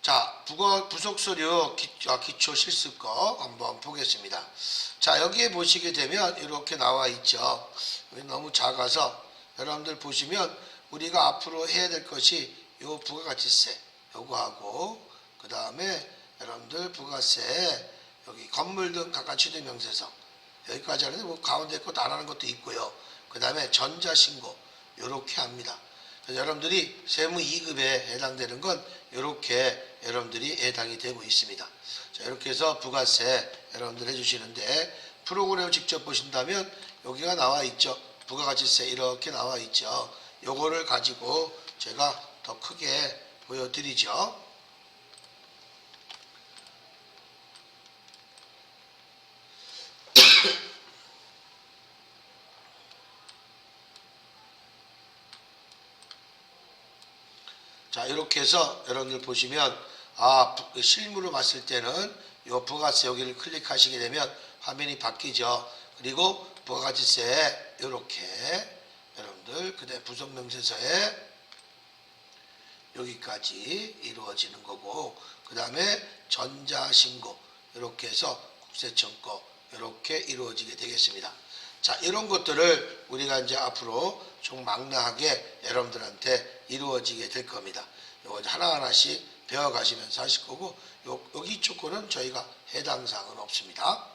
자, 부속서류 기초 실습거 한번 보겠습니다. 자, 여기에 보시게 되면 이렇게 나와 있죠. 너무 작아서 여러분들 보시면 우리가 앞으로 해야 될 것이 요 부가가치세 요거하고 그 다음에 여러분들 부가세 여기 건물 등 각각 취득 명세서 여기까지 하는데 뭐 가운데 것도 안 하는 것도 있고요. 그 다음에 전자신고 요렇게 합니다. 여러분들이 세무 2급에 해당되는 건 이렇게 여러분들이 해당이 되고 있습니다. 자, 이렇게 해서 부가세 여러분들 해주시는데 프로그램을 직접 보신다면 여기가 나와 있죠. 부가가치세 이렇게 나와 있죠. 요거를 가지고 제가 더 크게 보여드리죠. 자, 이렇게 해서 여러분들 보시면 실무로 봤을 때는 이 부가세 여기를 클릭하시게 되면 화면이 바뀌죠. 그리고 부가가치세 이렇게 여러분들 그다음 부속명세서에 여기까지 이루어지는 거고 그 다음에 전자신고 이렇게 해서 국세청거 이렇게 이루어지게 되겠습니다. 자, 이런 것들을 우리가 이제 앞으로 좀 망라하게 여러분들한테 이루어지게 될 겁니다. 요거 하나하나씩 배워가시면서 하실 거고 여기 쪽 거는 저희가 해당 사항은 없습니다.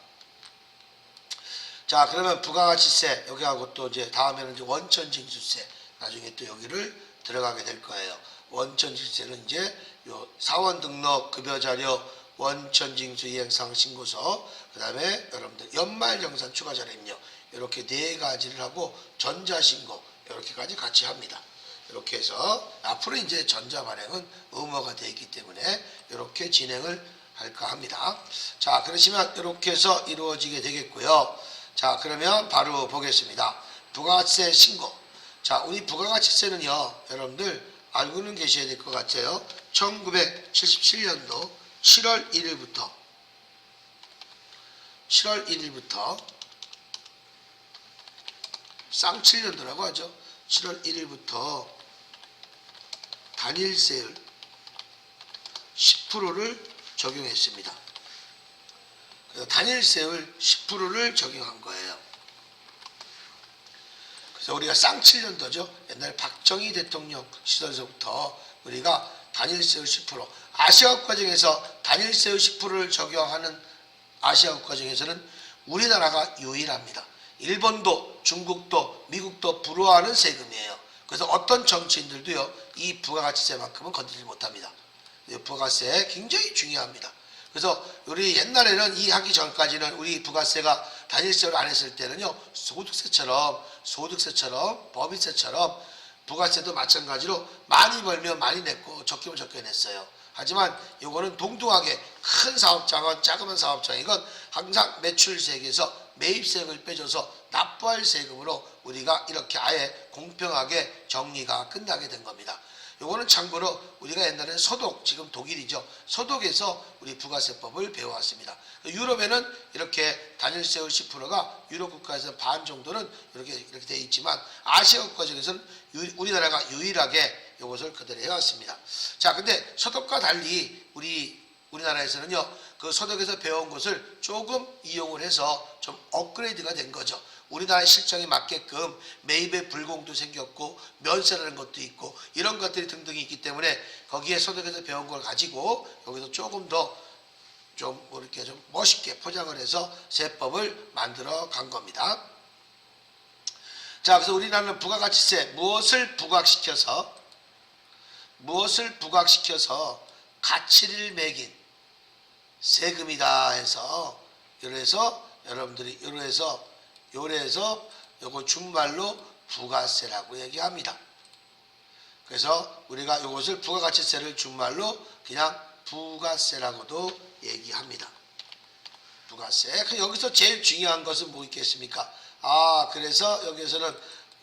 자, 그러면 부가가치세 여기하고 또 이제 다음에는 이제 원천징수세 나중에 또 여기를 들어가게 될 거예요. 원천징수세는 이제 요 사원 등록 급여자료 원천징수 이행사항 신고서 그 다음에 여러분들 연말정산 추가자료 입력 이렇게 네 가지를 하고 전자신고 이렇게까지 같이 합니다. 이렇게 해서 앞으로 이제 전자 발행은 의무화가 되어 있기 때문에 이렇게 진행을 할까 합니다. 자, 그러시면 이렇게 해서 이루어지게 되겠고요. 자, 그러면 바로 보겠습니다. 부가가치세 신고. 자, 우리 부가가치세는요, 여러분들 알고는 계셔야 될 것 같아요. 1977년도 7월 1일부터 쌍칠년도라고 하죠. 7월 1일부터 단일세율 10%를 적용했습니다. 그래서 단일세율 10%를 적용한 거예요. 그래서 우리가 쌍칠년도죠. 옛날 박정희 대통령 시절서부터 우리가 단일세율 10% 아시아국 과정에서 단일세율 10%를 적용하는 아시아국 과정에서는 우리나라가 유일합니다. 일본도 중국도 미국도 불허하는 세금이에요. 그래서 어떤 정치인들도요 이 부가가치세만큼은 건드리지 못합니다. 부가세 굉장히 중요합니다. 그래서 우리 옛날에는 이 하기 전까지는 우리 부가세가 단일세를 안 했을 때는요 소득세처럼 법인세처럼 부가세도 마찬가지로 많이 벌면 많이 냈고 적기면 적게 냈어요. 하지만 이거는 동등하게 큰 사업장은 작은 사업장이건 항상 매출세액에서 매입세액을 빼줘서 납부할 세금으로 우리가 이렇게 아예 공평하게 정리가 끝나게 된 겁니다. 요거는 참고로 우리가 옛날에는 서독, 지금 독일이죠. 서독에서 우리 부가세법을 배워왔습니다. 유럽에는 이렇게 단일세율 10%가 유럽 국가에서 반 정도는 이렇게 돼 있지만 아시아 국가 중에서는 우리나라가 유일하게 이것을 그대로 해왔습니다. 자, 근데 서독과 달리 우리나라에서는요, 그 서독에서 배운 것을 조금 이용을 해서 좀 업그레이드가 된 거죠. 우리나라의 실정에 맞게끔 매입의 불공도 생겼고 면세라는 것도 있고 이런 것들이 등등이 있기 때문에 거기에 서독에서 배운 걸 가지고 여기서 조금 더 좀 이렇게 좀 멋있게 포장을 해서 세법을 만들어 간 겁니다. 자, 그래서 우리나라는 부가가치세 무엇을 부각시켜서 가치를 매긴 세금이다 해서 요래서 여러분들이 요래서 요거 준말로 부가세라고 얘기합니다. 그래서 우리가 요것을 부가가치세를 준말로 그냥 부가세라고도 얘기합니다. 부가세. 여기서 제일 중요한 것은 뭐 있겠습니까? 그래서 여기서는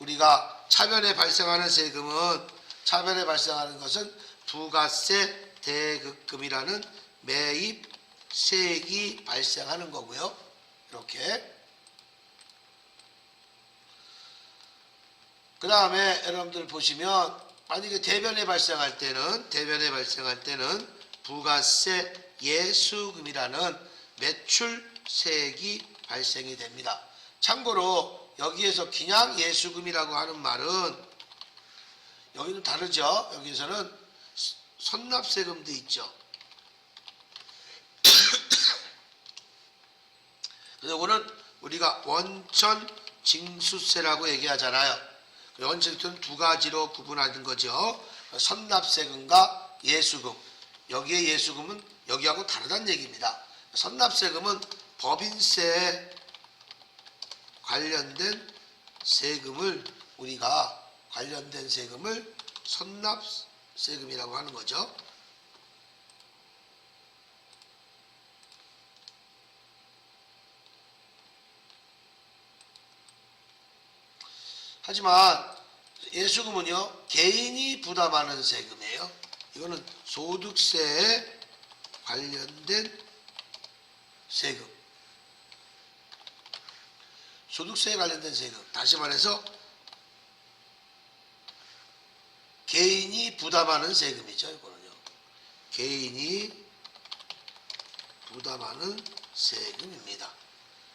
우리가 차변에 발생하는 것은 부가세 대급금이라는 매입세액이 발생하는 거고요. 이렇게. 그 다음에 여러분들 보시면 만약에 대변에 발생할 때는 부가세 예수금이라는 매출세액이 발생이 됩니다. 참고로 여기에서 그냥 예수금이라고 하는 말은 여기는 다르죠. 여기에서는 선납세금도 있죠. 그래서 이거는 우리가 원천 징수세라고 얘기하잖아요. 원천은 두 가지로 구분하는 거죠. 선납세금과 예수금. 여기에 예수금은 여기하고 다르다는 얘기입니다. 선납세금은 법인세에 관련된 세금을 우리가 관련된 세금을 선납세금이라고 하는 거죠. 하지만 예수금은요, 개인이 부담하는 세금이에요. 이거는 소득세에 관련된 세금. 소득세에 관련된 세금. 다시 말해서 개인이 부담하는 세금이죠. 이거는요. 개인이 부담하는 세금입니다.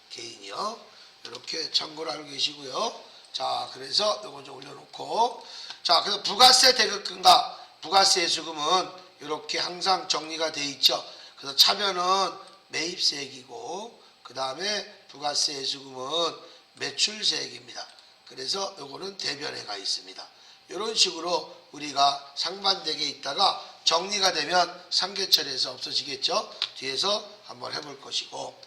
개인이요. 이렇게 참고를 알고 계시고요. 자, 그래서 이거 좀 올려놓고, 자, 그래서 부가세 대급금과 부가세 예수금은 이렇게 항상 정리가 돼 있죠. 그래서 차변은 매입세액이고, 그 다음에 부가세 예수금은 매출세액입니다. 그래서 요거는 대변에가 있습니다. 이런 식으로 우리가 상반되게 있다가 정리가 되면 상계처리에서 없어지겠죠. 뒤에서 한번 해볼 것이고,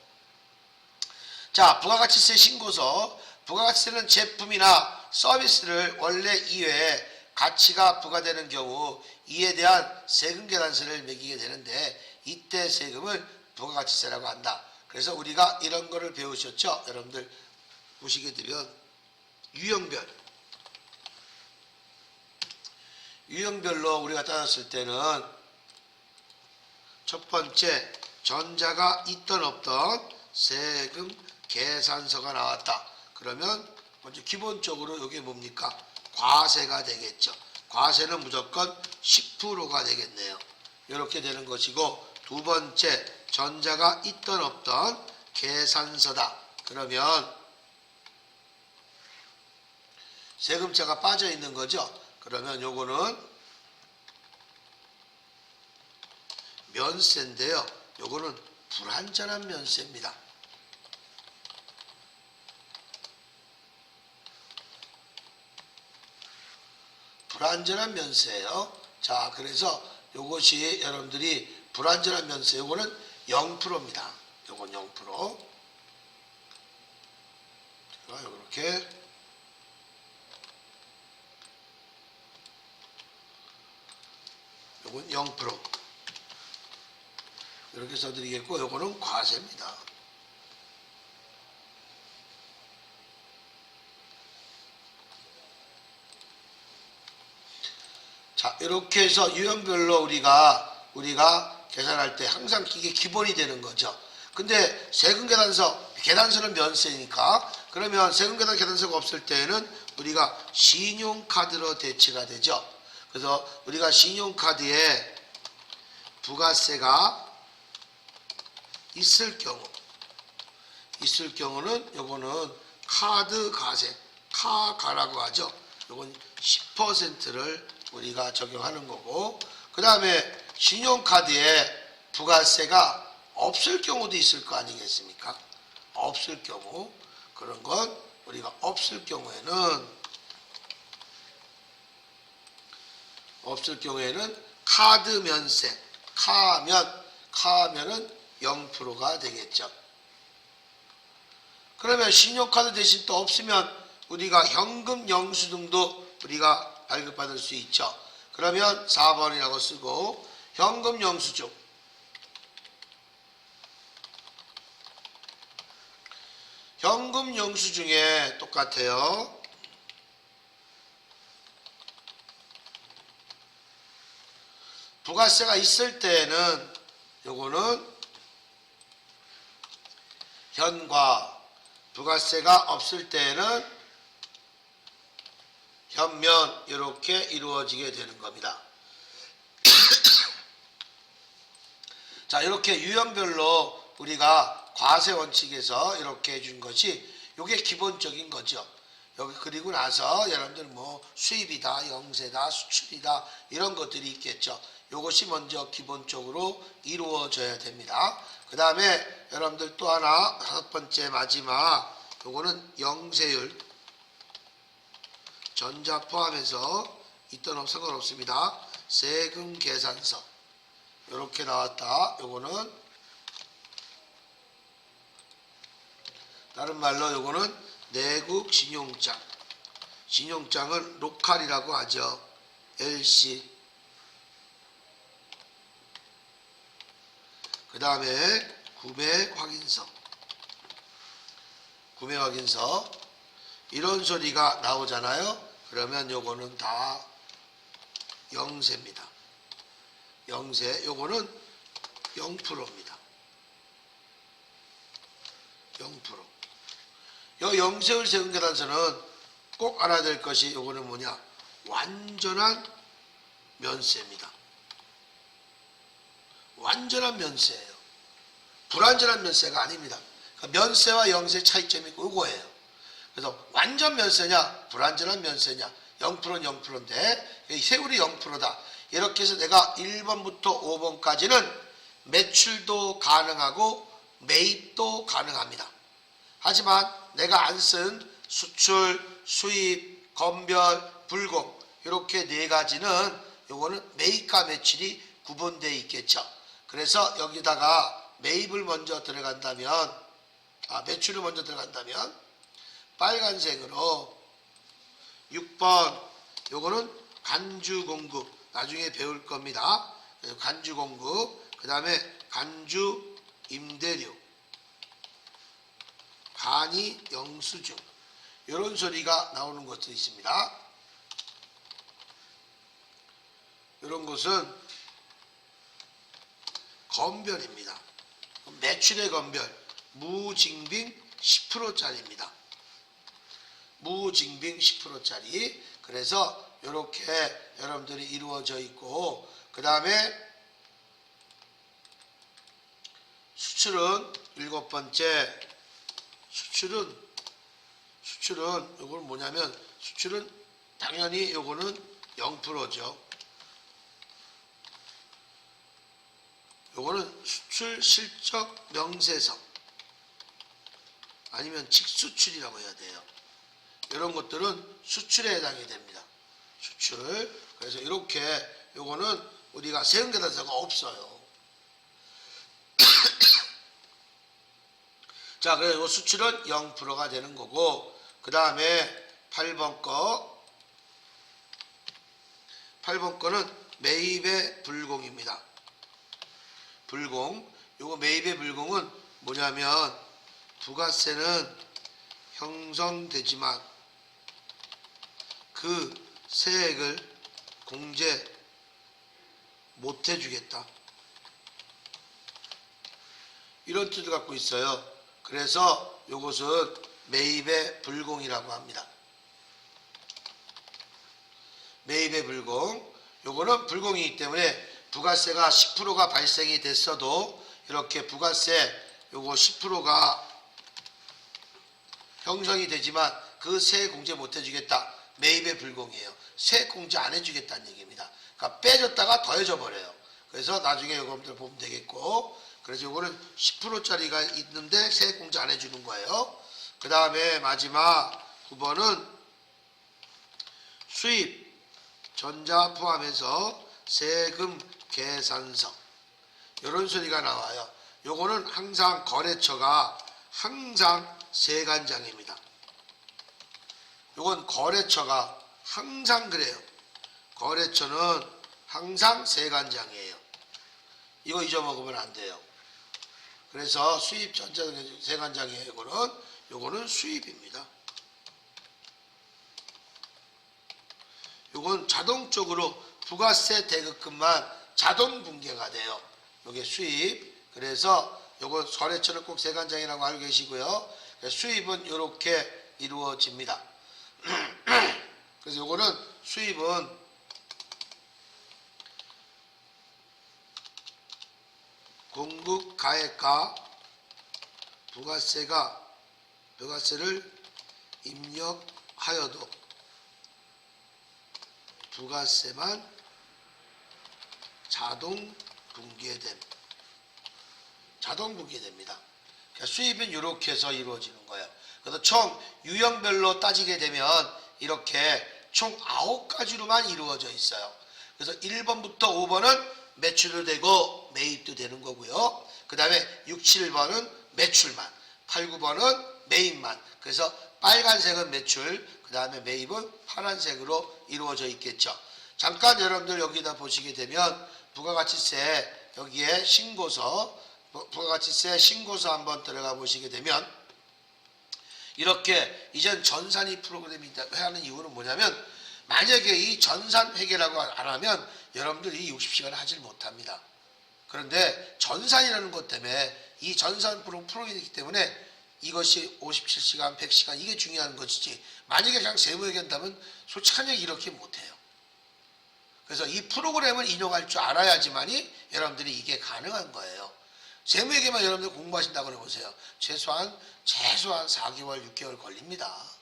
자, 부가가치세 신고서. 부가가치세는 제품이나 서비스를 원래 이외에 가치가 부과되는 경우 이에 대한 세금 계산서를 매기게 되는데 이때 세금을 부가가치세라고 한다. 그래서 우리가 이런 거를 배우셨죠? 여러분들 보시게 되면 유형별로 우리가 따졌을 때는 첫 번째 전자가 있던 없던 세금 계산서가 나왔다. 그러면 먼저 기본적으로 이게 뭡니까? 과세가 되겠죠. 과세는 무조건 10%가 되겠네요. 이렇게 되는 것이고, 두 번째 전자가 있던 없던 계산서다. 그러면 세금자가 빠져 있는 거죠. 그러면 요거는 면세인데요. 요거는 불완전한 면세입니다. 불완전한 면세예요. 자, 그래서 요것이 여러분들이 불완전한 면세, 요거는 0%입니다. 요건 0%. 제가 요렇게 요건 0%. 이렇게 써드리겠고, 요거는 과세입니다. 자, 이렇게 해서 유형별로 우리가 계산할 때 항상 이게 기본이 되는 거죠. 근데 세금 계산서는 면세니까, 그러면 세금 계산서가 없을 때에는 우리가 신용카드로 대체가 되죠. 그래서 우리가 신용카드에 부가세가 있을 경우는 요거는 카드 가세, 카가라고 하죠. 요건 10%를 우리가 적용하는 거고, 그 다음에 신용카드에 부가세가 없을 경우도 있을 거 아니겠습니까? 없을 경우, 그런 건 우리가 없을 경우에는 카드 면세, 카면은 0%가 되겠죠. 그러면 신용카드 대신 또 없으면 우리가 현금 영수증도 우리가 발급받을 수 있죠. 그러면 4번이라고 쓰고, 현금 영수증. 현금 영수증에 똑같아요. 부가세가 있을 때는 요거는 현과, 부가세가 없을 때는 현면, 이렇게 이루어지게 되는 겁니다. 자, 이렇게 유형별로 우리가 과세 원칙에서 이렇게 해준 것이 이게 기본적인 거죠. 여기 그리고 나서 여러분들 뭐 수입이다, 영세다, 수출이다 이런 것들이 있겠죠. 이것이 먼저 기본적으로 이루어져야 됩니다. 그 다음에 여러분들 또 하나 다섯 번째 마지막 요거는 영세율 전자 포함해서 있던 없 상관없습니다. 세금 계산서 이렇게 나왔다. 요거는 다른 말로 요거는 내국 신용장. 신용장은 로컬이라고 하죠. LC. 그 다음에 구매 확인서. 구매 확인서. 이런 소리가 나오잖아요. 그러면 요거는 다 영세입니다. 영세. 요거는 0%입니다. 0%. 요 영세율 세금 계산서는 꼭 알아야 될 것이 요거는 뭐냐? 완전한 면세입니다. 완전한 면세예요. 불완전한 면세가 아닙니다. 그러니까 면세와 영세 차이점이 요거예요. 그래서 완전 면세냐, 불완전한 면세냐, 0%는 0%인데 세율이 0%다. 이렇게 해서 내가 1번부터 5번까지는 매출도 가능하고 매입도 가능합니다. 하지만 내가 안 쓴 수출, 수입, 건별, 불공 이렇게 네 가지는 요거는 매입과 매출이 구분되어 있겠죠. 그래서 여기다가 매입을 먼저 들어간다면 매출을 먼저 들어간다면 빨간색으로 6번 요거는 간주공급 나중에 배울 겁니다. 간주공급 그 다음에 간주임대료 간이 영수증 이런 소리가 나오는 것도 있습니다. 이런 것은 건별입니다. 매출의 건별 무징빙 10%짜리입니다. 무징빙 10%짜리 그래서 이렇게 여러분들이 이루어져 있고 그 다음에 수출은 일곱 번째 수출은 이걸 뭐냐면 수출은 당연히 요거는 0%죠. 요거는 수출 실적 명세서 아니면 직수출이라고 해야 돼요. 이런 것들은 수출에 해당이 됩니다. 수출. 그래서 이렇게 요거는 우리가 세금 계산서가 없어요. 자, 그래서 수출은 0%가 되는 거고 그 다음에 8번 거는 매입의 불공입니다. 불공. 요거 매입의 불공은 뭐냐면 부가세는 형성되지만 그 세액을 공제 못 해주겠다. 이런 뜻을 갖고 있어요. 그래서 이것은 매입의 불공이라고 합니다. 매입의 불공. 요거는 불공이기 때문에 부가세가 10%가 발생이 됐어도 이렇게 부가세 요거 10%가 형성이 되지만 그 세액 공제 못 해주겠다. 매입의 불공이에요. 세액 공제 안 해주겠다는 얘기입니다. 그러니까 빼줬다가 더해져 버려요. 그래서 나중에 요거들 보면 되겠고 그래서 요거는 10%짜리가 있는데 세액 공제 안 해주는 거예요. 그 다음에 마지막 9번은 수입, 전자 포함해서 세금 계산서 이런 소리가 나와요. 요거는 항상 거래처가 항상 세관장입니다. 요건 거래처가 항상 그래요. 거래처는 항상 세관장이에요. 이거 잊어먹으면 안 돼요. 그래서 수입 전자 세관장이에요. 요거는 수입입니다. 요건 자동적으로 부가세 대급금만 자동 분계가 돼요. 요게 수입. 그래서 요거 거래처는 꼭 세관장이라고 알고 계시고요. 수입은 이렇게 이루어집니다. 그래서 요거는 수입은 공급가액과 부가세를 입력하여도 부가세만 자동 분기됩니다. 그러니까 수입은 이렇게 해서 이루어지는 거예요. 그래서 총 유형별로 따지게 되면 이렇게 총 9가지로만 이루어져 있어요. 그래서 1번부터 5번은 매출도 되고 매입도 되는 거고요. 그 다음에 6, 7번은 매출만, 8, 9번은 매입만. 그래서 빨간색은 매출, 그 다음에 매입은 파란색으로 이루어져 있겠죠. 잠깐 여러분들 여기다 보시게 되면 부가가치세 여기에 부가가치세 신고서 한번 들어가 보시게 되면 이렇게 이젠 전산이 프로그램이 하는 이유는 뭐냐면 만약에 이 전산 회계라고 안 하면 여러분들이 60시간을 하질 못합니다. 그런데 전산이라는 것 때문에 이 전산 프로그램이기 때문에 이것이 57시간, 100시간 이게 중요한 것이지 만약에 그냥 세무회계한다면 솔직한 얘기 이렇게 못해요. 그래서 이 프로그램을 인용할 줄 알아야지만이 여러분들이 이게 가능한 거예요. 세무회계만 여러분들 공부하신다고 해보세요. 최소한 4개월, 6개월 걸립니다.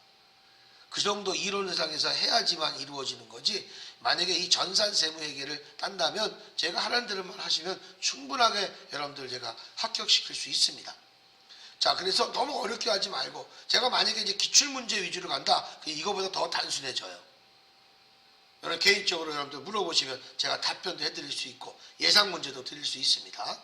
그 정도 이론상에서 해야지만 이루어지는 거지 만약에 이 전산 세무회계를 딴다면 제가 하라는 대로만 하시면 충분하게 여러분들 제가 합격시킬 수 있습니다. 자, 그래서 너무 어렵게 하지 말고 제가 만약에 이제 기출문제 위주로 간다 이거보다 더 단순해져요. 여러분 개인적으로 여러분들 물어보시면 제가 답변도 해드릴 수 있고 예상 문제도 드릴 수 있습니다.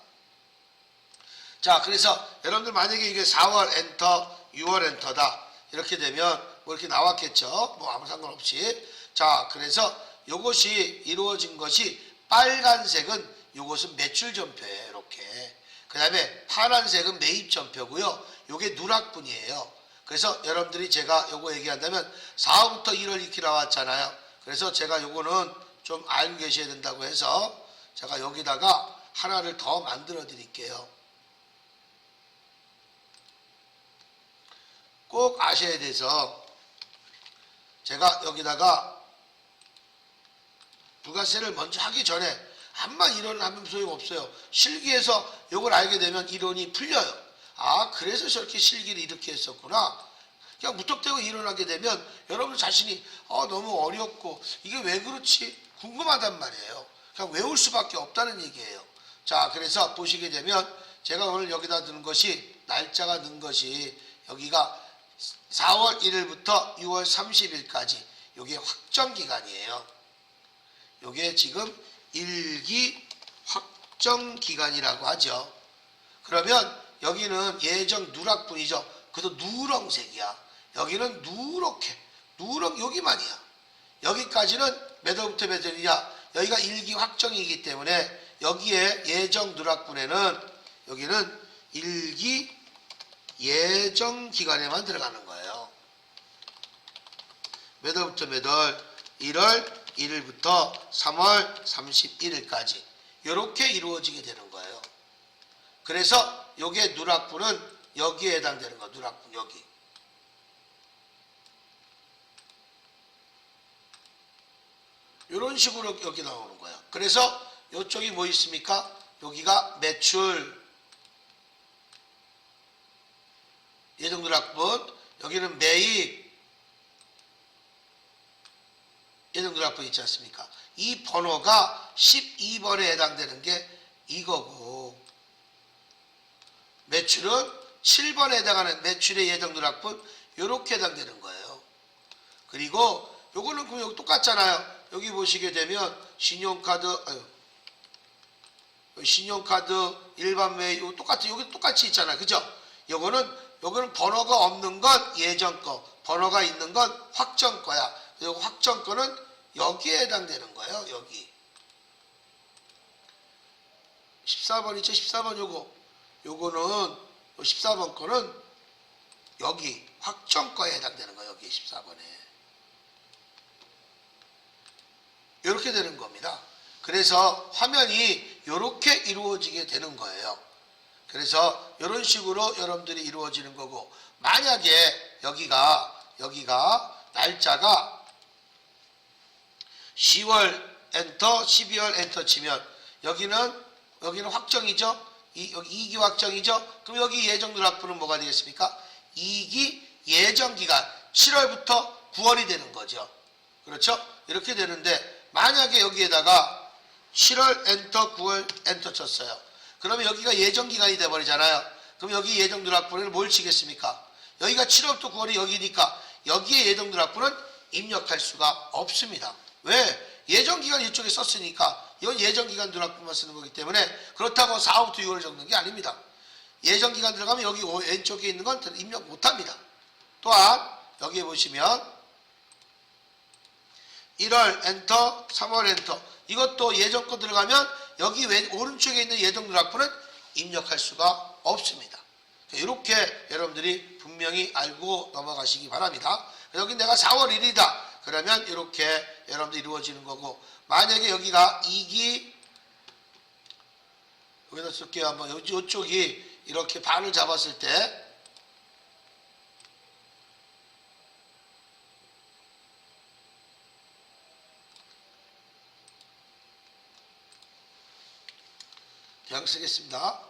자, 그래서 여러분들 만약에 이게 4월 엔터, 6월 엔터다 이렇게 되면 뭐 이렇게 나왔겠죠. 뭐 아무 상관없이. 자, 그래서 요것이 이루어진 것이 빨간색은 요것은 매출 전표예요. 이렇게. 그 다음에 파란색은 매입 전표고요. 요게 누락분이에요. 그래서 여러분들이 제가 요거 얘기한다면 4월부터 1월 이렇게 나왔잖아요. 그래서 제가 요거는 좀 알고 계셔야 된다고 해서 제가 여기다가 하나를 더 만들어 드릴게요. 꼭 아셔야 돼서 제가 여기다가 부가세를 먼저 하기 전에 암만 이론을 하면 소용없어요. 실기에서 이걸 알게 되면 이론이 풀려요. 아, 그래서 저렇게 실기를 이렇게 했었구나. 그냥 무턱대고 이론하게 되면 여러분 자신이 너무 어렵고 이게 왜 그렇지 궁금하단 말이에요. 그냥 외울 수밖에 없다는 얘기예요. 자, 그래서 보시게 되면 제가 오늘 여기다 넣은 것이 날짜가 넣은 것이 여기가 4월 1일부터 6월 30일까지 이게 확정 기간이에요. 이게 지금 일기 확정 기간이라고 하죠. 그러면 여기는 예정 누락분이죠. 그래도 누렁색이야. 여기는 누렇게 여기만이야. 여기까지는 몇 월부터 몇 월이냐. 여기가 일기 확정이기 때문에 여기에 예정 누락분에는 여기는 일기 예정 기간에만 들어가는 거예요. 몇 월부터 몇 월? 1월 1일부터 3월 31일까지 이렇게 이루어지게 되는 거예요. 그래서 요게 누락분은 여기에 해당되는 거. 누락분 여기. 이런 식으로 여기 나오는 거예요. 그래서 이쪽이 뭐 있습니까? 여기가 매출 예정 누락분, 여기는 매입 예정 누락분 있지 않습니까? 이 번호가 12번에 해당되는 게 이거고 매출은 7번에 해당하는 매출의 예정 누락분 이렇게 해당되는 거예요. 그리고 요거는 그럼 여기 똑같잖아요. 여기 보시게 되면 신용카드 일반 매입 똑같이 여기 똑같이 있잖아요. 그죠? 요거는 번호가 없는 건 예정 거, 번호가 있는 건 확정 거야. 요 확정 거는 여기에 해당되는 거예요. 여기 14번 있죠? 14번 요거는 14번 거는 여기 확정 거에 해당되는 거예요. 여기 14번에 이렇게 되는 겁니다. 그래서 화면이 이렇게 이루어지게 되는 거예요. 그래서 이런 식으로 여러분들이 이루어지는 거고 만약에 여기가 날짜가 10월 엔터, 12월 엔터 치면 여기는 확정이죠. 여기 2기 확정이죠. 그럼 여기 예정누락분은 뭐가 되겠습니까? 2기 예정기간 7월부터 9월이 되는 거죠. 그렇죠? 이렇게 되는데 만약에 여기에다가 7월 엔터 9월 엔터 쳤어요. 그러면 여기가 예정기간이 돼버리잖아요. 그럼 여기 예정누락분에는 뭘 치겠습니까? 여기가 7월부터 9월이 여기니까 여기에 예정누락분은 입력할 수가 없습니다. 왜? 예정기간 이쪽에 썼으니까 이건 예정기간 누락분만 쓰는 거기 때문에 그렇다고 4월부터 6월을 적는 게 아닙니다. 예정기간 들어가면 여기 왼쪽에 있는 건 입력 못합니다. 또한 여기에 보시면 1월 엔터 3월 엔터 이것도 예정 거 들어가면 여기 오른쪽에 있는 예정 누락분은 입력할 수가 없습니다. 이렇게 여러분들이 분명히 알고 넘어가시기 바랍니다. 여기 내가 4월 1일이다. 그러면 이렇게 여러분들 이루어지는 거고 만약에 여기가 2기 여기다 쓸게요. 한번 이쪽이 이렇게 반을 잡았을 때 그냥 쓰겠습니다.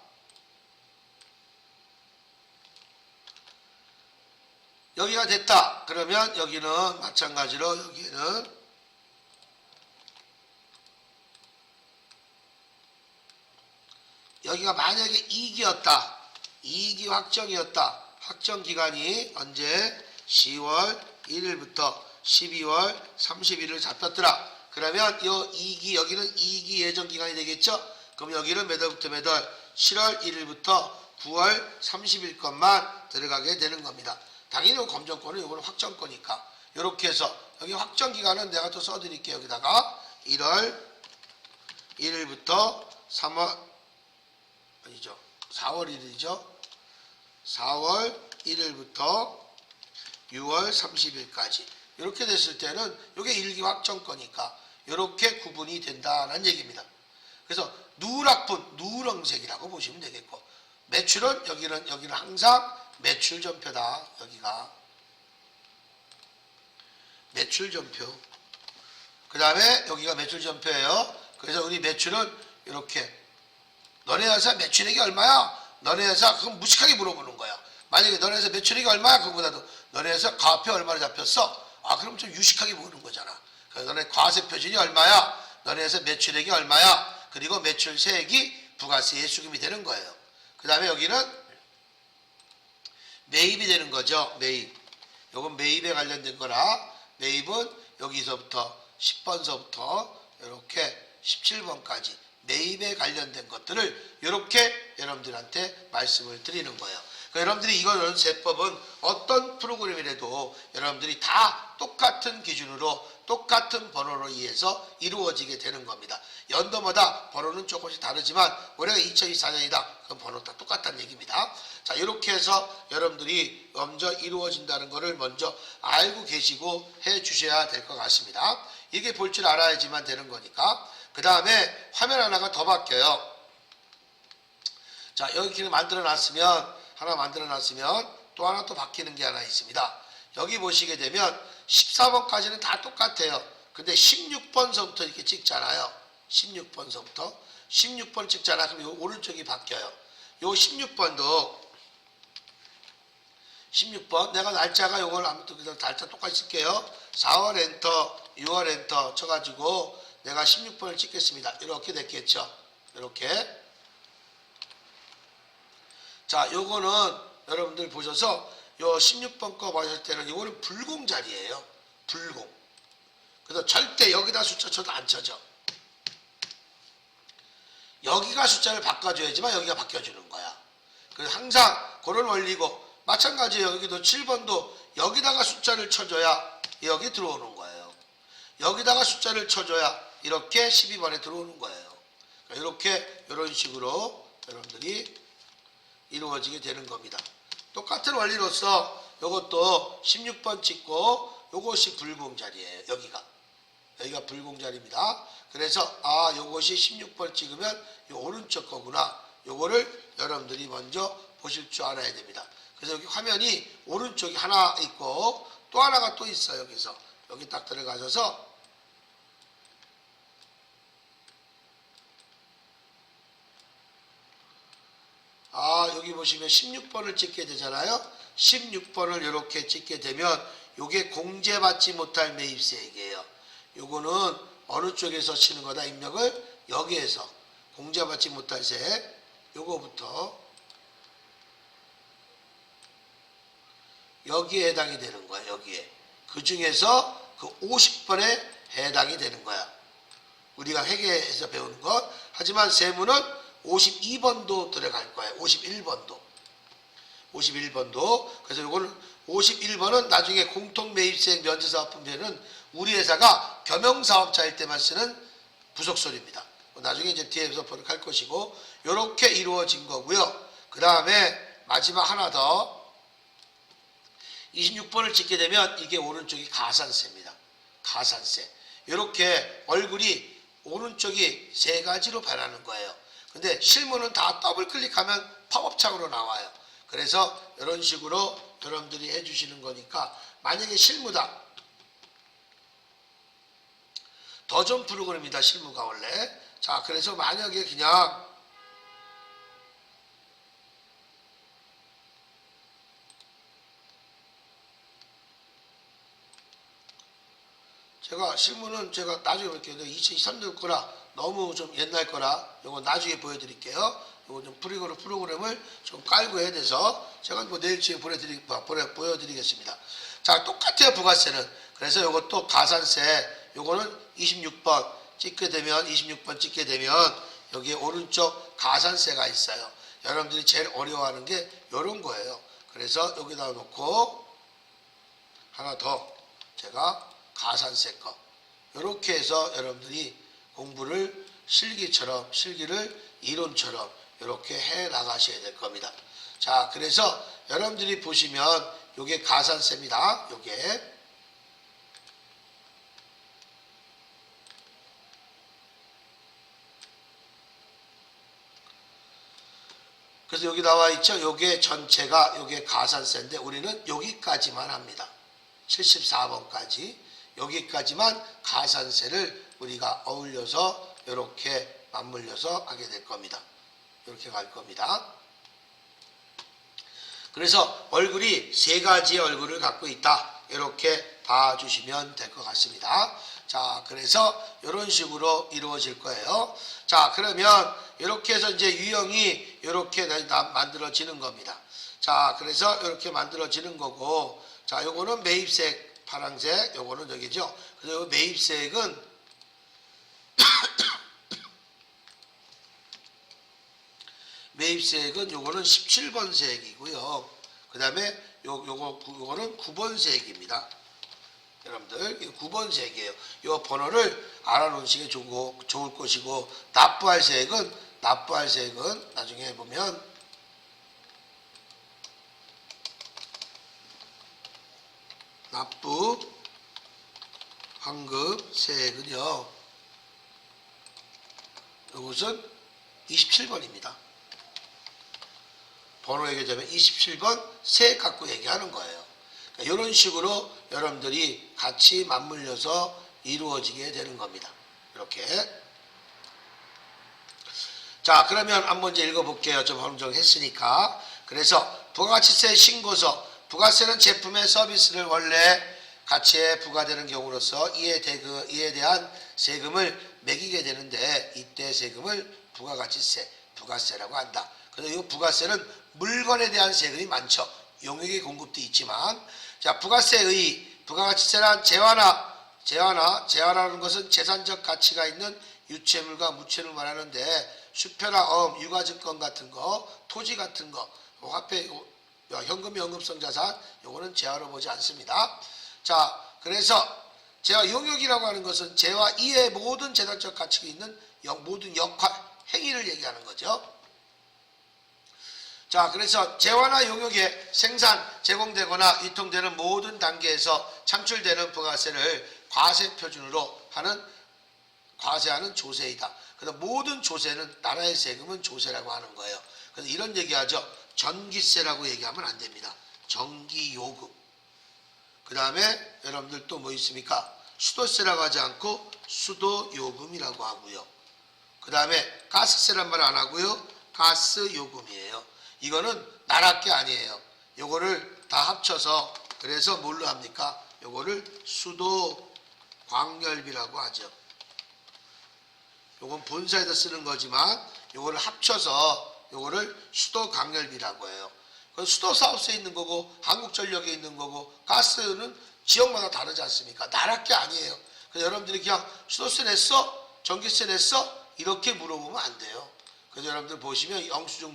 여기가 됐다. 그러면 여기는 마찬가지로 여기에는 여기가 만약에 2기였다. 2기 확정이었다. 확정 기간이 언제? 10월 1일부터 12월 31일 잡혔더라. 그러면 이 2기 여기는 2기 예정 기간이 되겠죠? 그럼 여기는 몇 월부터 몇 월? 7월 1일부터 9월 30일 것만 들어가게 되는 겁니다. 당연히 검정권은 이거는 확정권이니까 이렇게 해서 여기 확정 기간은 내가 또 써드릴게요. 여기다가 1월 1일부터 3월 아니죠. 4월 1일이죠. 4월 1일부터 6월 30일까지 이렇게 됐을 때는 이게 일기 확정권이니까 이렇게 구분이 된다는 얘기입니다. 그래서 누락분, 누렁색이라고 보시면 되겠고 매출은 여기는 항상 매출 전표다. 여기가 매출 전표. 그 다음에 여기가 매출 전표예요. 그래서 우리 매출은 이렇게 너네 회사 매출액이 얼마야? 너네 회사 그건 무식하게 물어보는 거야. 만약에 너네 회사 매출액이 얼마야? 그거보다도 너네 회사 과표 얼마나 잡혔어? 아 그럼 좀 유식하게 보는 거잖아. 그래서 너네 과세 표준이 얼마야? 너네 회사 매출액이 얼마야? 그리고 매출세액이 부가세에 수금이 되는 거예요. 그 다음에 여기는 매입이 되는 거죠. 매입. 요건 매입에 관련된 거라 매입은 여기서부터 10번서부터 이렇게 17번까지 매입에 관련된 것들을 이렇게 여러분들한테 말씀을 드리는 거예요. 그러니까 여러분들이 이거는 세법은 어떤 프로그램이라도 여러분들이 다 똑같은 기준으로 똑같은 번호로 의해서 이루어지게 되는 겁니다. 연도마다 번호는 조금씩 다르지만 올해가 2024년이다. 그럼 번호 다 똑같다는 얘기입니다. 자, 이렇게 해서 여러분들이 먼저 이루어진다는 것을 먼저 알고 계시고 해 주셔야 될 것 같습니다. 이게 볼 줄 알아야지만 되는 거니까. 그 다음에 화면 하나가 더 바뀌어요. 자, 여기 만들어 놨으면 또 하나 또 바뀌는 게 하나 있습니다. 여기 보시게 되면 14번까지는 다 똑같아요. 근데 16번서부터 이렇게 찍잖아요. 16번서부터 16번 찍잖아. 그럼 요 오른쪽이 바뀌어요. 요 16번도 16번 내가 날짜가 요걸 아무튼 그냥 날짜 똑같이 쓸게요. 4월 엔터 6월 엔터 쳐가지고 내가 16번을 찍겠습니다. 이렇게 됐겠죠. 이렇게. 자, 요거는 여러분들 보셔서 요 16번 거 봤을 때는 이거는 불공 자리예요. 불공. 그래서 절대 여기다 숫자 쳐도 안 쳐져. 여기가 숫자를 바꿔줘야지만 여기가 바뀌어주는 거야. 그래서 항상 그런 원리고 마찬가지예요. 여기도 7번도 여기다가 숫자를 쳐줘야 여기 들어오는 거예요. 여기다가 숫자를 쳐줘야 이렇게 12번에 들어오는 거예요. 그러니까 이렇게 이런 식으로 여러분들이 이루어지게 되는 겁니다. 똑같은 원리로서 이것도 16번 찍고 이것이 불공자리예요. 여기가 불공자리입니다. 그래서 이것이 16번 찍으면 이 오른쪽 거구나. 요거를 여러분들이 먼저 보실 줄 알아야 됩니다. 그래서 여기 화면이 오른쪽이 하나 있고 또 하나가 또 있어요. 여기서 여기 딱 들어가셔서 여기 보시면 16번을 찍게 되잖아요. 16번을 이렇게 찍게 되면 요게 공제받지 못할 매입세액이에요. 요거는 어느 쪽에서 치는 거다 입력을? 여기에서 공제받지 못할 세액 요거부터 여기에 해당이 되는 거야. 여기에 그 중에서 그 50번에 해당이 되는 거야. 우리가 회계에서 배우는 것. 하지만 세무는 52번도 들어갈 거예요. 51번도. 그래서 이거는 51번은 나중에 공통매입세액 면제사업분배는 우리 회사가 겸용사업자일 때만 쓰는 부속설입니다. 나중에 이제 뒤에서 할 것이고 이렇게 이루어진 거고요. 그 다음에 마지막 하나 더 26번을 찍게 되면 이게 오른쪽이 가산세입니다. 가산세. 이렇게 얼굴이 오른쪽이 세 가지로 변하는 거예요. 근데 실무는 다 더블 클릭하면 팝업창으로 나와요. 그래서 이런 식으로 여러분들이 해주시는 거니까 만약에 실무다. 더존 프로그램이다. 실무가 원래. 자, 그래서 만약에 그냥 실무는 제가 나중에 볼게요. 2023년 거라 너무 좀 옛날 거라 이거 나중에 보여드릴게요. 이거 좀 프로그램을 좀 깔고 해야 돼서 제가 뭐 내일쯤에 보여드리겠습니다. 자, 똑같아요. 부가세는. 그래서 이것도 가산세 요거는 26번 찍게 되면 여기에 오른쪽 가산세가 있어요. 여러분들이 제일 어려워하는 게 이런 거예요. 그래서 여기다 놓고 하나 더 제가 가산세 거 이렇게 해서 여러분들이 공부를 실기를 이론처럼 이렇게 해 나가셔야 될 겁니다. 자, 그래서 여러분들이 보시면 요게 가산세입니다. 요게 그래서 여기 나와 있죠. 요게 전체가 요게 가산세인데 우리는 여기까지만 합니다. 74번까지 여기까지만 가산세를 우리가 어울려서 이렇게 맞물려서 하게 될 겁니다. 이렇게 갈 겁니다. 그래서 얼굴이 세 가지의 얼굴을 갖고 있다. 이렇게 봐주시면 될 것 같습니다. 자, 그래서 이런 식으로 이루어질 거예요. 자, 그러면 이렇게 해서 이제 유형이 이렇게 만들어지는 겁니다. 자, 그래서 이렇게 만들어지는 거고, 자, 요거는 매입세액 파란색, 요거는 여기죠. 그래서 매입세액은 매입세액은 요거는 17번 세액이고요. 그 다음에 요거는 9번 세액입니다. 여러분들, 9번 세액이에요. 요 번호를 알아놓으시기 좋을 것이고, 납부할 세액은 나중에 보면, 납부, 환급 세액은요, 이것은 27번입니다. 번호 얘기하자면 27번 세액 갖고 얘기하는 거예요. 그러니까 이런 식으로 여러분들이 같이 맞물려서 이루어지게 되는 겁니다. 이렇게. 자, 그러면 한번 이제 읽어볼게요. 좀 정했으니까. 그래서 부가가치세 신고서. 부가세는 제품의 서비스를 원래 가치에 부과되는 경우로서 이에 대한 세금을 매기게 되는데 이때 세금을 부가세라고 한다. 그래서 이 부가세는 물건에 대한 세금이 많죠. 용역의 공급도 있지만, 자, 부가가치세란 재화라는 것은 재산적 가치가 있는 유체물과 무체를 말하는데 수표나 유가증권 같은 거, 토지 같은 거, 화폐, 현금, 연금성 자산, 요거는 재화로 보지 않습니다. 자, 그래서 재화 용역이라고 하는 것은 재화 이외의 모든 재산적 가치가 있는 모든 역할, 행위를 얘기하는 거죠. 자, 그래서 재화나 용역에 생산, 제공되거나 유통되는 모든 단계에서 창출되는 부가세를 과세표준으로 과세하는 조세이다. 그래서 모든 조세는 나라의 세금은 조세라고 하는 거예요. 그래서 이런 얘기하죠. 전기세라고 얘기하면 안 됩니다. 전기요금. 그 다음에 여러분들 또 뭐 있습니까? 수도세라고 하지 않고 수도요금이라고 하고요. 그 다음에 가스세란 말 안 하고요. 가스요금이에요. 이거는 나라께 아니에요. 요거를 다 합쳐서 그래서 뭘로 합니까? 요거를 수도 광열비라고 하죠. 요건 본사에다 쓰는 거지만 요거를 합쳐서 요거를 수도 광열비라고 해요. 그건 수도 사업소에 있는 거고 한국전력에 있는 거고 가스는 지역마다 다르지 않습니까? 나라께 아니에요. 그래서 여러분들이 그냥 수도세 냈어? 전기세 냈어? 이렇게 물어보면 안 돼요. 그래서 여러분들 보시면 영수증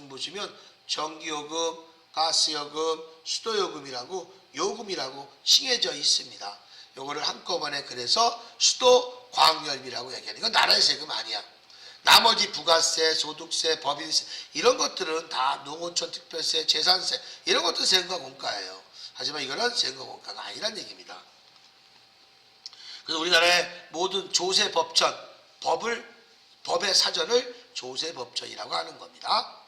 보시면 전기요금, 가스요금, 수도요금이라고 요금이라고 칭해져 있습니다. 요거를 한꺼번에 그래서 수도 광열비라고 얘기하는 이건 나라의 세금 아니야. 나머지 부가세, 소득세, 법인세 이런 것들은 다 농어촌 특별세, 재산세 이런 것도 세금과 공과예요. 하지만 이거는 세금과 공과가 아니란 얘기입니다. 그래서 우리나라의 모든 조세법천, 법의 사전을 조세법천이라고 하는 겁니다.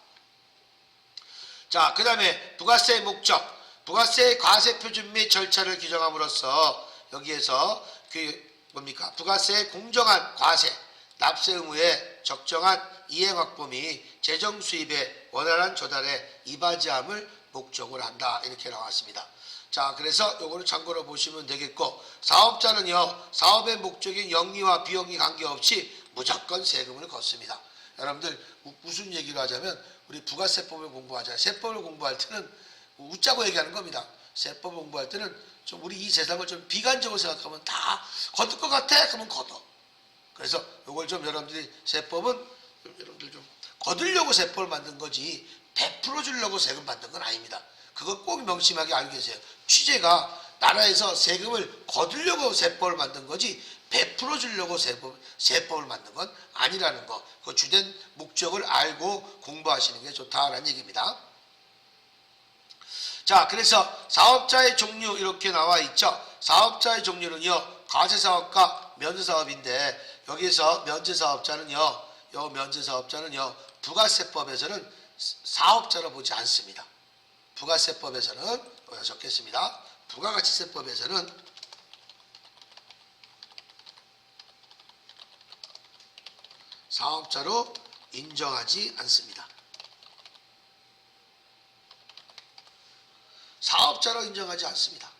자, 그 다음에 부가세의 목적, 부가세의 과세 표준 및 절차를 규정함으로써 여기에서 뭡니까? 부가세의 공정한 과세, 납세 의무의 적정한 이행 확보 및 재정 수입의 원활한 조달에 이바지함을 목적으로 한다. 이렇게 나왔습니다. 자, 그래서 요거를 참고로 보시면 되겠고, 사업자는요, 사업의 목적인 영리와 비영리 관계없이 무조건 세금을 걷습니다. 여러분들 무슨 얘기를 하자면 우리 부가세법을 공부하잖아요. 세법을 공부할 때는 웃자고 얘기하는 겁니다. 세법을 공부할 때는 좀 우리 이 세상을 좀 비관적으로 생각하면 다 거둘 것 같아? 그러면 걷어. 그래서 요걸 좀 여러분들이 세법은 여러분들 좀 거두려고 세법을 만든 거지 베풀어 주려고 세금 받는 건 아닙니다. 그거 꼭 명심하게 알고 계세요. 취재가 나라에서 세금을 거두려고 세법을 만든 거지 베풀어 주려고 세법을 만든 건 아니라는 거. 그 주된 목적을 알고 공부하시는 게 좋다라는 얘기입니다. 자, 그래서 사업자의 종류 이렇게 나와 있죠. 사업자의 종류는요, 과세사업과 면세사업인데 여기서 면세사업자는요, 부가세법에서는 사업자로 보지 않습니다. 부가세법에서는 여기다 적겠습니다. 부가가치세법에서는 사업자로 인정하지 않습니다. 사업자로 인정하지 않습니다.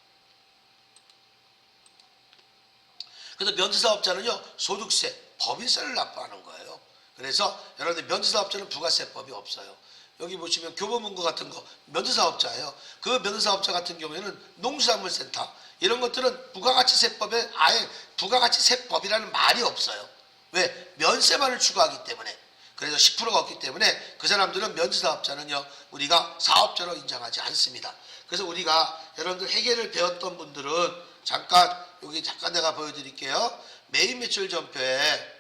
그래서 면세사업자는요, 소득세, 법인세를 납부하는 거예요. 그래서 여러분들 면세사업자는 부가세법이 없어요. 여기 보시면 교보문고 같은 거 면세사업자예요. 그 면세사업자 같은 경우에는 농수산물센터 이런 것들은 부가가치세법에 아예 부가가치세법이라는 말이 없어요. 왜? 면세만을 추구하기 때문에. 그래서 10%가 없기 때문에 그 사람들은 면세사업자는요, 우리가 사업자로 인정하지 않습니다. 그래서 우리가 여러분들 회계를 배웠던 분들은 여기 잠깐 내가 보여드릴게요. 매입 매출 전표에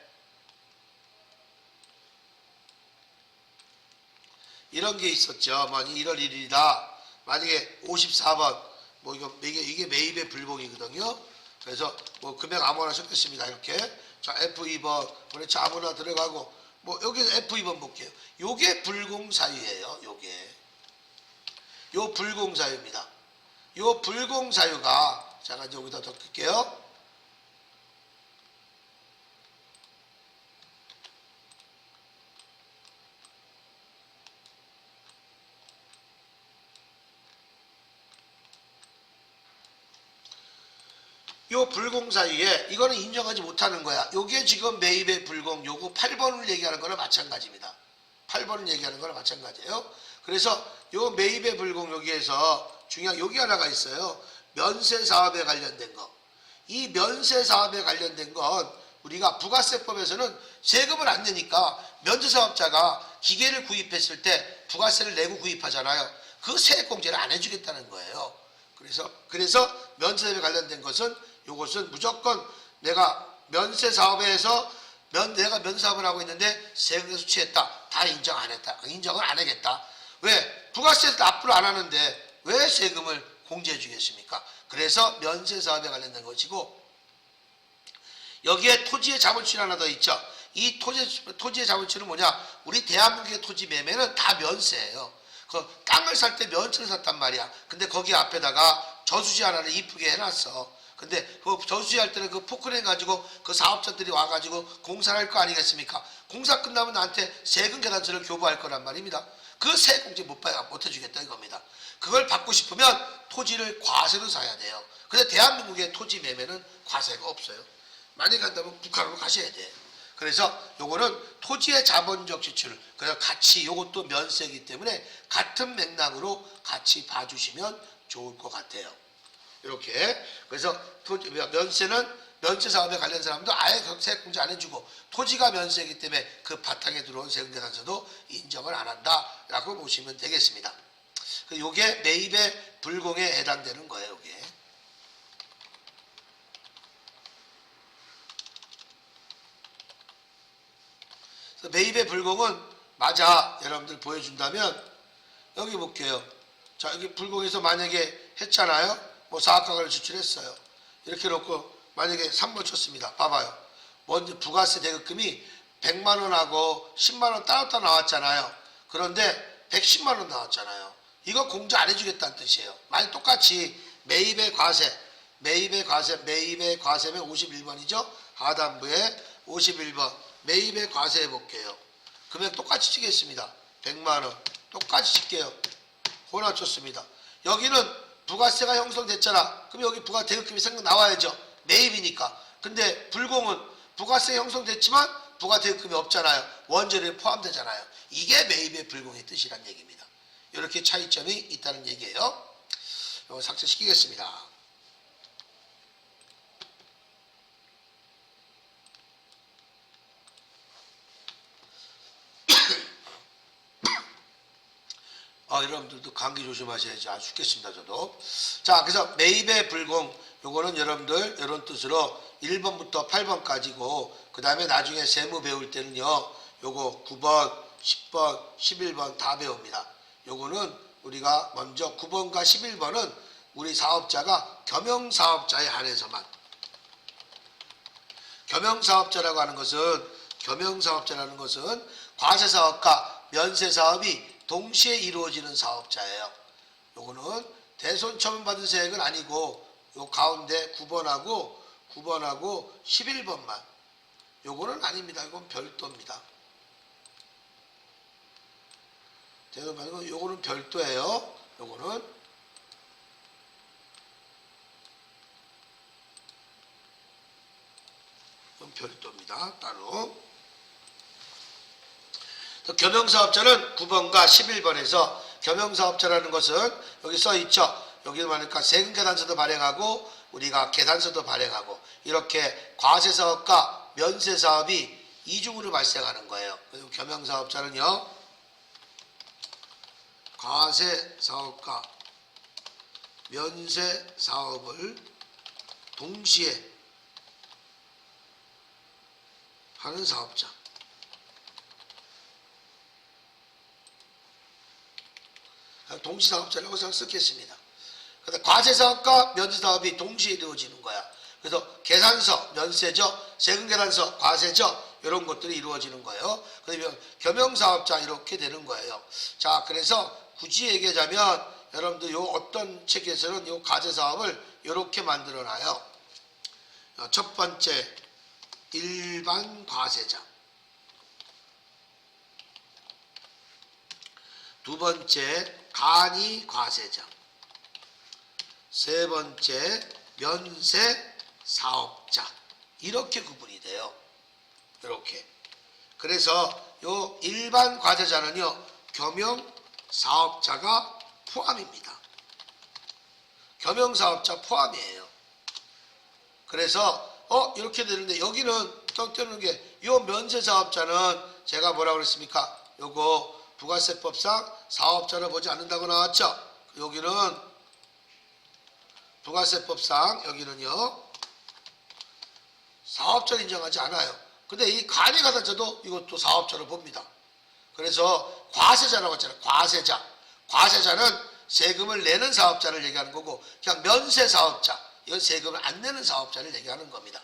이런 게 있었죠. 만약 1월 1일이다. 만약에 54번, 이게 매입의 불공이거든요. 그래서 금액 아무나 적겠습니다. 이렇게. 자, F2번, 그렇지, 아무나 들어가고, 여기서 F2번 볼게요. 요게 불공사유예요. 요 불공사유입니다. 요 불공사유가, 잠깐 여기다 덮을게요. 요 불공사유에 이거는 인정하지 못하는 거야. 요게 지금 매입의 불공, 요거 8번을 얘기하는 거나 마찬가지입니다. 8번을 얘기하는 거나 마찬가지예요. 그래서 요 매입의 불공 여기에서 중요한 여기 하나가 있어요. 면세사업에 관련된 거. 이 면세사업에 관련된 건 우리가 부가세법에서는 세금을 안 내니까 면세사업자가 기계를 구입했을 때 부가세를 내고 구입하잖아요. 그 세액공제를 안 해주겠다는 거예요. 그래서 면세사업에 관련된 것은 이것은 무조건 내가 면세사업에서 내가 면세사업을 하고 있는데 세금에 수취했다. 다 인정을 안 하겠다. 왜? 부가세를 납부를 안 하는데 왜 세금을 공제해 주겠습니까? 그래서 면세사업에 관련된 것이고, 여기에 토지의 자본출이 하나 더 있죠. 이 토지의 자본출은 뭐냐? 우리 대한민국의 토지 매매는 다 면세예요. 그 땅을 살 때 면세를 샀단 말이야. 근데 거기 앞에다가 저수지 하나를 이쁘게 해놨어. 근데 그 저수지할 때는 그 포크레인 가지고 그 사업자들이 와가지고 공사를 할 거 아니겠습니까? 공사 끝나면 나한테 세금 계산서를 교부할 거란 말입니다. 그 세금공제 못 해주겠다 이겁니다. 그걸 받고 싶으면 토지를 과세로 사야 돼요. 근데 대한민국의 토지 매매는 과세가 없어요. 만약에 간다면 북한으로 가셔야 돼요. 그래서 요거는 토지의 자본적 지출, 그래서 같이 요것도 면세이기 때문에 같은 맥락으로 같이 봐주시면 좋을 것 같아요. 이렇게. 그래서 면세는 면세 사업에 관련 사람도 아예 세금공제 안 해주고 토지가 면세이기 때문에 그 바탕에 들어온 세금계산서도 인정을 안 한다라고 보시면 되겠습니다. 요게 매입의 불공에 해당되는 거예요. 요게. 매입의 불공은 맞아 여러분들 보여준다면 여기 볼게요. 자 여기 불공에서 만약에 했잖아요. 뭐 사업가를 지출했어요. 이렇게 놓고 만약에 3번 쳤습니다. 봐봐요. 먼저 부가세 대급금이 100만원하고 10만원 따로따로 나왔잖아요. 그런데 110만원 나왔잖아요. 이거 공제 안 해주겠다는 뜻이에요. 만약 똑같이 매입의 과세면 51번이죠. 하단부에 51번 매입의 과세 해볼게요. 금액 똑같이 치겠습니다. 100만원 똑같이 칠게요. 호나 쳤습니다. 여기는 부가세가 형성됐잖아. 그럼 여기 부가 대급금이 생각 나와야죠. 매입이니까. 근데 불공은 부가세 형성됐지만 부가 대급금이 없잖아요. 원재료에 포함되잖아요. 이게 매입의 불공의 뜻이란 얘기입니다. 이렇게 차이점이 있다는 얘기예요. 이거 삭제시키겠습니다. 여러분들도 감기 조심하셔야지. 죽겠습니다 저도. 자 그래서 매입의 불공 요거는 여러분들 이런 뜻으로 1번부터 8번까지고 그 다음에 나중에 세무 배울 때는요 요거 9번 10번 11번 다 배웁니다. 요거는 우리가 먼저 9번과 11번은 우리 사업자가 겸용사업자에 한해서만, 겸용사업자라고 하는 것은 과세사업과 면세사업이 동시에 이루어지는 사업자예요. 요거는 대손처분 받은 세액은 아니고 요 가운데 9번하고 11번만 요거는 아닙니다. 이건 별도입니다. 대손받은 요거는 별도예요. 요거는 별도입니다. 따로. 겸용사업자는 9번과 11번에서 겸용사업자라는 것은 여기 써있죠. 여기 말하니까 세금계산서도 발행하고 우리가 계산서도 발행하고 이렇게 과세사업과 면세사업이 이중으로 발생하는 거예요. 그리고 겸용사업자는요. 과세사업과 면세사업을 동시에 하는 사업자. 동시사업자라고 쓰겠습니다. 그래서 과세사업과 면세사업이 동시에 이루어지는 거야. 그래서 계산서, 면세죠, 세금계산서, 과세죠, 이런 것들이 이루어지는 거예요. 그러면 겸용사업자 이렇게 되는 거예요. 자, 그래서 굳이 얘기하자면 여러분들 요 어떤 책에서는 요 과세사업을 이렇게 만들어놔요. 첫 번째 일반 과세자, 두 번째 간이 과세자, 세 번째 면세 사업자, 이렇게 구분이 돼요. 이렇게. 그래서 요 일반 과세자는요 겸용 사업자가 포함입니다. 겸용 사업자 포함이에요. 그래서 이렇게 되는데 여기는 떠는 게 요 면세 사업자는 제가 뭐라고 그랬습니까? 요거 부가세법상 사업자를 보지 않는다고 나왔죠. 여기는 부가세법상 여기는요 사업자를 인정하지 않아요. 근데 이 간이 가산자도 이것도 사업자로 봅니다. 그래서 과세자라고 했잖아요. 과세자는 세금을 내는 사업자를 얘기하는 거고 그냥 면세사업자, 이건 세금을 안 내는 사업자를 얘기하는 겁니다.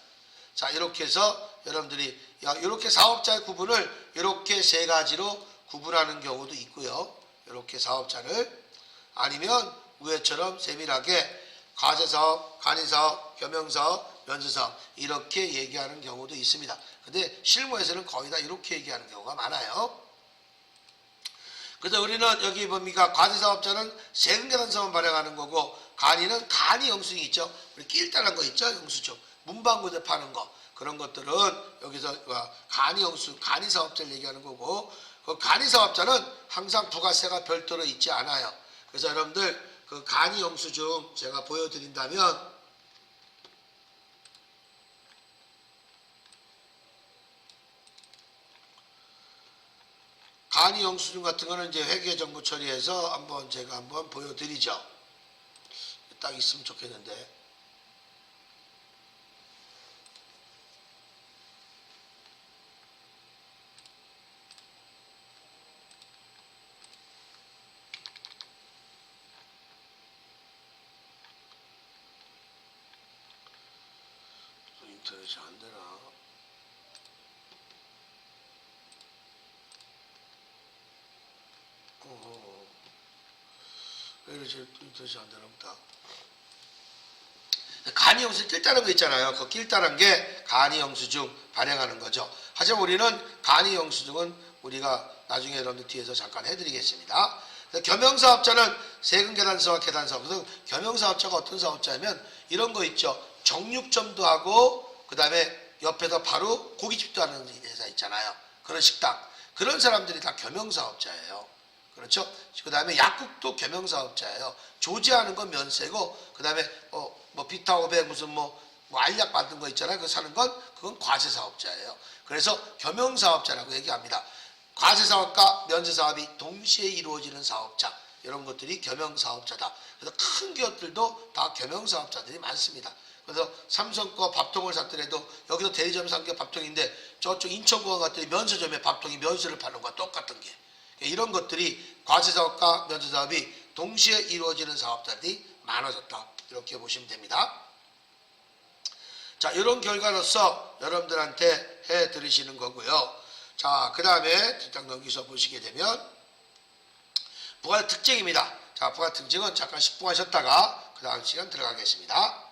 자, 이렇게 해서 여러분들이 이렇게 사업자의 구분을 이렇게 세 가지로 구분하는 경우도 있고요. 이렇게 사업자를, 아니면 위에처럼 세밀하게 과세사업, 간이사업, 과세사업, 겸용사업, 면세사업 이렇게 얘기하는 경우도 있습니다. 근데 실무에서는 거의 다 이렇게 얘기하는 경우가 많아요. 그래서 우리는 여기 뭡니까? 과세사업자는 세금계산서만 발행하는 거고, 간이는 간이 영수증이 있죠. 우리 낄따란 거 있죠? 영수증. 문방구에 파는 거. 그런 것들은 여기서 간이 영수증, 간이 사업자를 얘기하는 거고, 그 간이 사업자는 항상 부가세가 별도로 있지 않아요. 그래서 여러분들 그 간이 영수증 제가 보여드린다면, 간이 영수증 같은 거는 이제 회계 정보 처리해서 제가 한번 보여드리죠. 딱 있으면 좋겠는데. 인터넷이 안 되나? 왜 이러지? 인터넷이 안 되나 보다. 간이 영수증 낄따른 거 있잖아요. 그 낄따른 게 간이 영수증 발행하는 거죠. 하지만 우리는 간이 영수증은 우리가 나중에 여러분들 뒤에서 잠깐 해드리겠습니다. 겸용사업자는 세금계산서와 계산서. 그래서 겸용사업자가 어떤 사업자냐면 이런 거 있죠. 정육점도 하고 그 다음에 옆에서 바로 고깃집도 하는 회사 있잖아요. 그런 식당. 그런 사람들이 다 겸용사업자예요. 그렇죠? 그 다음에 약국도 겸용사업자예요. 조제하는 건 면세고, 그 다음에 뭐 비타오백 무슨 뭐 알약 받은 거 있잖아요. 그거 사는 건 그건 과세사업자예요. 그래서 겸용사업자라고 얘기합니다. 과세사업과 면세사업이 동시에 이루어지는 사업자, 이런 것들이 겸용사업자다. 그래서 큰 기업들도 다 겸용사업자들이 많습니다. 그래서 삼성 거 밥통을 샀더라도 여기서 대리점 산 게 밥통인데 저쪽 인천공항 갔더니 면세점에 밥통이 면세를 파는 거와 똑같은 게, 이런 것들이 과세사업과 면세사업이 동시에 이루어지는 사업자들이 많아졌다. 이렇게 보시면 됩니다. 자, 이런 결과로서 여러분들한테 해드리시는 거고요. 자, 그 다음에 뒷장 넘기서 보시게 되면 부가 특징입니다. 자, 부가 특징은 잠깐 10분 하셨다가 그 다음 시간 들어가겠습니다.